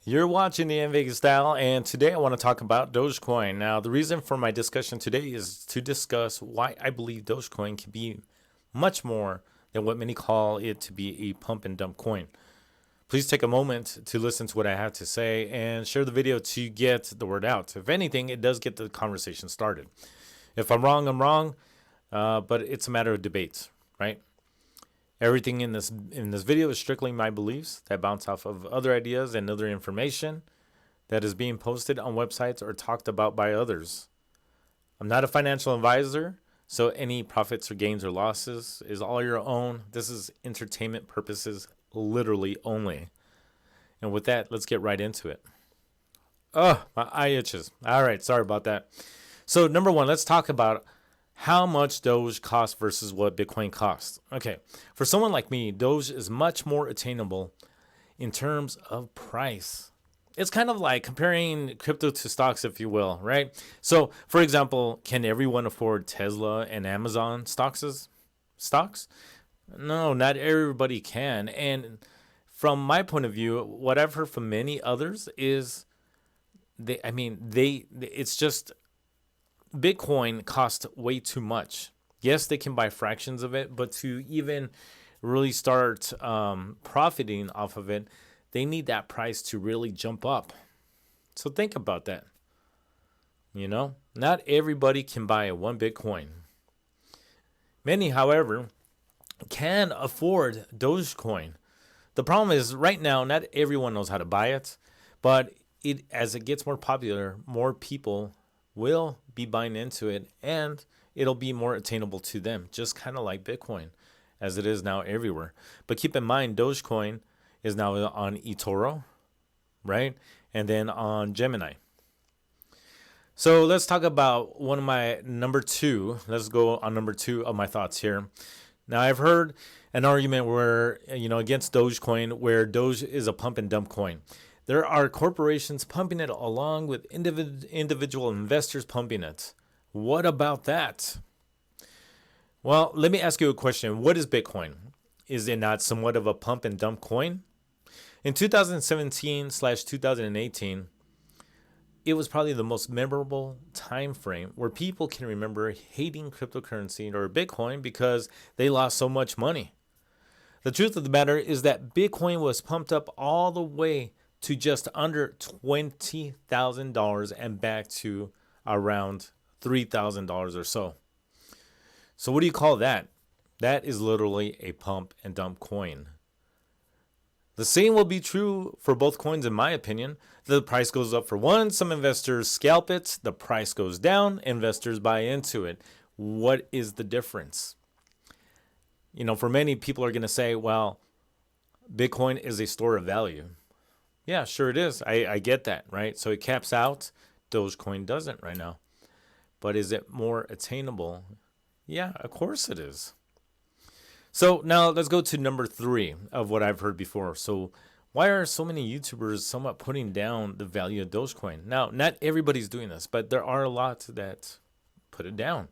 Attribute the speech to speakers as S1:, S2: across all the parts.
S1: You're watching the Vegas style, and today I want to talk about Dogecoin. Now, the reason for my discussion today is to discuss why I believe Dogecoin can be much more than what many call it to be a pump and dump coin. Please take a moment to listen to what I have to say and share the video to get the word out. If anything, it does get the conversation started. If I'm wrong, I'm wrong, but it's a matter of debate, right? Everything in this video is strictly my beliefs that bounce off of other ideas and other information that is being posted on websites or talked about by others. I'm not a financial advisor, so any profits or gains or losses is all your own. This is entertainment purposes literally only. And with that, let's get right into it. Oh, my eye itches. All right, sorry about that. So number one, let's talk about how much Doge costs versus what Bitcoin costs. Okay, for someone like me, Doge is much more attainable in terms of price. It's kind of like comparing crypto to stocks, if you will, right? So, for example, can everyone afford Tesla and Amazon stocks? No, not everybody can. And from my point of view, what I've heard from many others is it's just Bitcoin costs way too much. Yes, they can buy fractions of it, but to even really start profiting off of it, they need that price to really jump up. So think about that. Not everybody can buy one Bitcoin. Many, however, can afford Dogecoin. The problem is right now, not everyone knows how to buy it, but as it gets more popular, more people will be buying into it, and it'll be more attainable to them, just kind of like Bitcoin, as it is now everywhere. But keep in mind, Dogecoin is now on eToro, right? And then on Gemini. So let's talk about one of my number two. Let's go on number two of my thoughts here. Now, I've heard an argument where, against Dogecoin, where Doge is a pump and dump coin. There are corporations pumping it along with individual investors pumping it. What about that? Well, let me ask you a question. What is Bitcoin? Is it not somewhat of a pump and dump coin? In 2017/2018, it was probably the most memorable time frame where people can remember hating cryptocurrency or Bitcoin because they lost so much money. The truth of the matter is that Bitcoin was pumped up all the way to just under $20,000 and back to around $3,000 or so. So what do you call that? That is literally a pump and dump coin. The same will be true for both coins, in my opinion. The price goes up for one, some investors scalp it. The price goes down, investors buy into it. What is the difference? For many people are going to say, well, Bitcoin is a store of value. Yeah, sure it is. I get that, right? So it caps out. Dogecoin doesn't right now. But is it more attainable? Yeah, of course it is. So now let's go to number three of what I've heard before. So why are so many YouTubers somewhat putting down the value of Dogecoin? Now, not everybody's doing this, but there are a lot that put it down.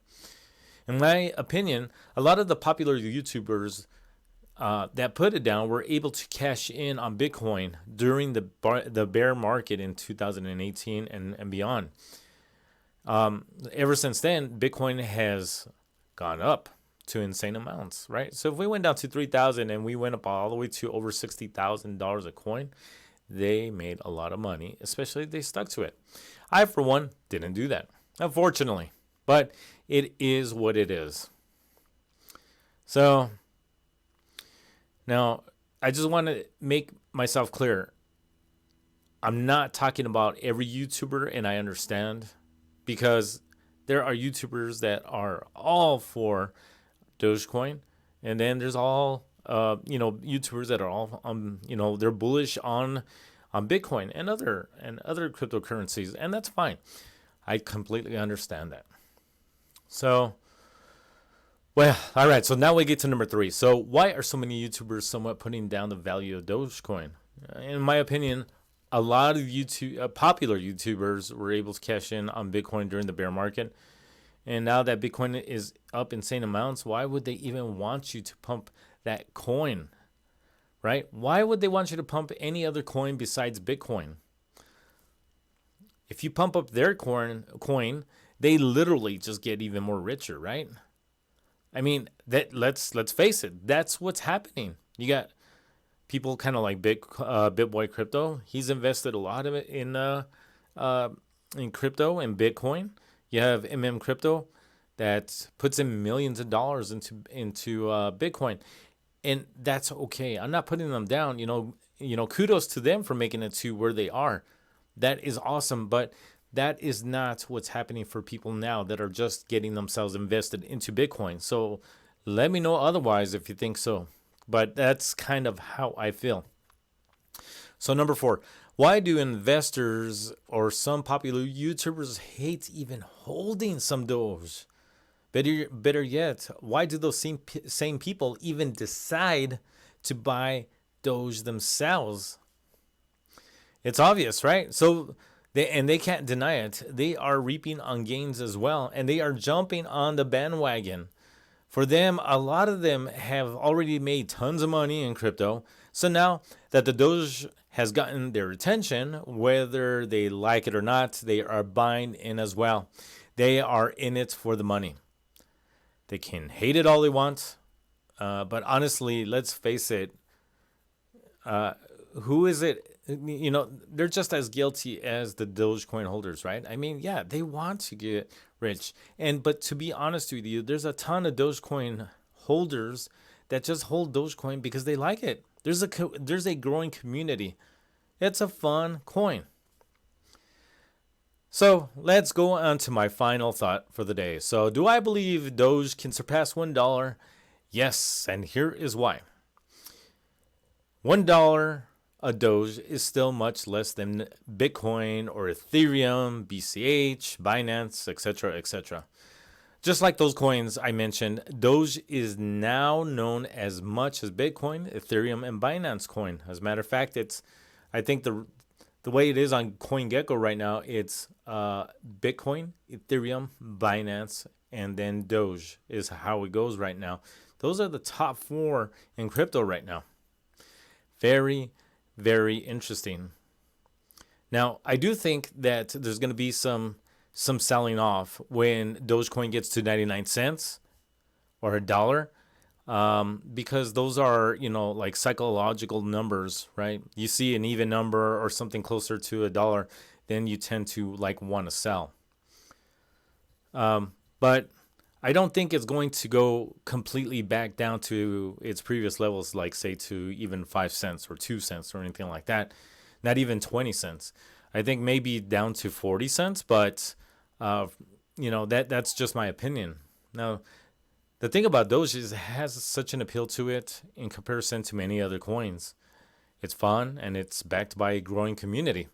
S1: In my opinion, a lot of the popular YouTubers that put it down were able to cash in on Bitcoin during the bear market in 2018 and beyond. Ever since then, Bitcoin has gone up to insane amounts, right? So if we went down to 3,000 and we went up all the way to over $60,000 a coin, they made a lot of money, especially if they stuck to it. I, for one, didn't do that, unfortunately, but it is what it is. So now, I just want to make myself clear. I'm not talking about every YouTuber, and I understand, because there are YouTubers that are all for Dogecoin, and then there's all YouTubers that are all they're bullish on Bitcoin and other cryptocurrencies, and that's fine. I completely understand that. So, well, all right. So now we get to number three. So why are so many YouTubers somewhat putting down the value of Dogecoin? In my opinion, a lot of popular YouTubers were able to cash in on Bitcoin during the bear market. And now that Bitcoin is up insane amounts, why would they even want you to pump that coin? right? Why would they want you to pump any other coin besides Bitcoin? If you pump up their coin, they literally just get even more richer, right? I mean, that let's face it, that's what's happening. You got people kind of like BitBoy Crypto. He's invested a lot of it in crypto and Bitcoin. You have Crypto that puts in millions of dollars into Bitcoin, and that's okay. I'm not putting them down. Kudos to them for making it to where they are. That is awesome, but that is not what's happening for people now that are just getting themselves invested into Bitcoin. So let me know otherwise if you think so. But that's kind of how I feel. So number 4, why do investors or some popular YouTubers hate even holding some Doge? Better yet, why do those same people even decide to buy Doge themselves? It's obvious, right? So they can't deny it. They are reaping on gains as well, and they are jumping on the bandwagon. For them, a lot of them have already made tons of money in crypto. So now that the Doge has gotten their attention, whether they like it or not, they are buying in as well. They are in it for the money. They can hate it all they want, but honestly, let's face it. Who is it? They're just as guilty as the Dogecoin holders, right? I mean, yeah, they want to get rich. But to be honest with you, there's a ton of Dogecoin holders that just hold Dogecoin because they like it. There's a growing community. It's a fun coin. So let's go on to my final thought for the day. So do I believe Doge can surpass $1? Yes, and here is why. $1 a Doge is still much less than Bitcoin or Ethereum, BCH, Binance, etc., etc. Just like those coins I mentioned, Doge is now known as much as Bitcoin, Ethereum, and Binance coin. As a matter of fact, I think the way it is on CoinGecko right now, it's Bitcoin, Ethereum, Binance, and then Doge is how it goes right now. Those are the top 4 in crypto right now. Very, very interesting. Now, I do think that there's going to be some selling off when Dogecoin gets to 99 cents or $1, because those are, like psychological numbers, right? You see an even number or something closer to $1, then you tend to want to sell. But I don't think it's going to go completely back down to its previous levels, like say to even 5 cents or 2 cents or anything like that. Not even 20 cents. I think maybe down to 40 cents, but that's just my opinion. Now, the thing about Doge is it has such an appeal to it in comparison to many other coins. It's fun and it's backed by a growing community.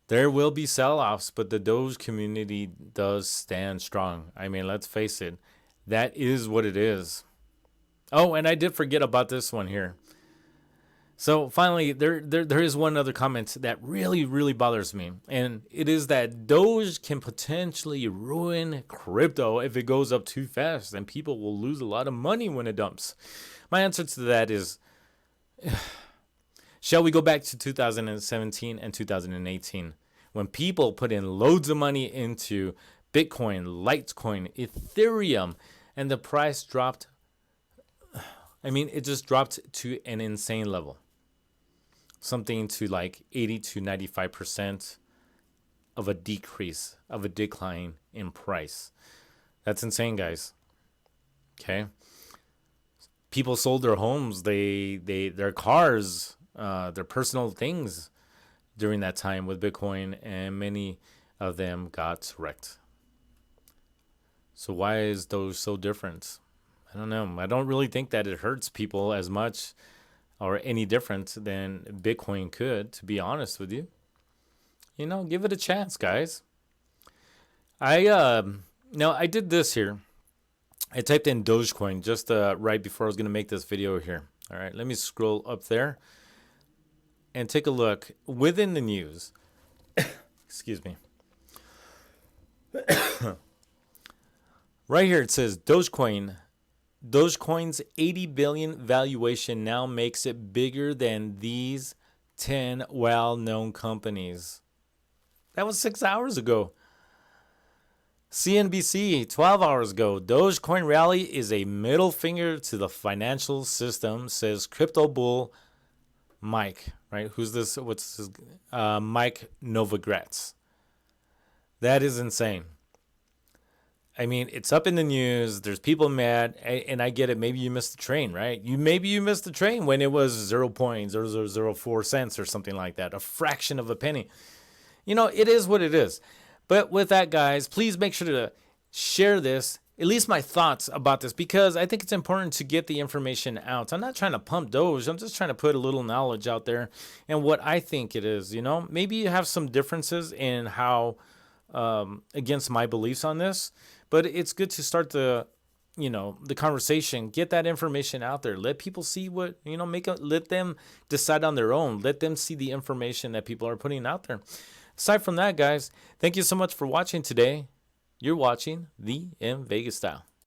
S1: There will be sell-offs, but the Doge community does stand strong. I mean, let's face it. That is what it is. Oh, and I did forget about this one here. So finally, there is one other comment that really, really bothers me. And it is that Doge can potentially ruin crypto if it goes up too fast, and people will lose a lot of money when it dumps. My answer to that is, shall we go back to 2017 and 2018 when people put in loads of money into Bitcoin, Litecoin, Ethereum, and the price dropped? I mean, it just dropped to an insane level. Something to 80 to 95% of a decline in price. That's insane, guys. Okay. People sold their homes, their cars, their personal things during that time with Bitcoin, and many of them got wrecked. So why is those so different? I don't know. I don't really think that it hurts people as much or any different than Bitcoin could, to be honest with you. Give it a chance, guys. I did this here. I typed in Dogecoin just right before I was going to make this video here. All right, let me scroll up there and take a look within the news. Excuse me. Right here it says Dogecoin Dogecoin's 80 billion valuation now makes it bigger than these 10 well-known companies. That was 6 hours ago. CNBC, 12 hours ago. Dogecoin rally is a middle finger to the financial system, says crypto bull Mike, right? Who's this? What's his? Mike Novogratz. That is insane. I mean, it's up in the news. There's people mad, and I get it. Maybe you missed the train, right? Maybe you missed the train when it was 0.0004 cents or something like that, a fraction of a penny. You know, it is what it is. But with that, guys, please make sure to share this, at least my thoughts about this, because I think it's important to get the information out. I'm not trying to pump Doge. I'm just trying to put a little knowledge out there and what I think it is. You know, maybe you have some differences in how against my beliefs on this, but it's good to start the conversation, get that information out there, let people see what, let them decide on their own, let them see the information that people are putting out there. Aside from that, guys, thank you so much for watching today. You're watching the M Vegas Style.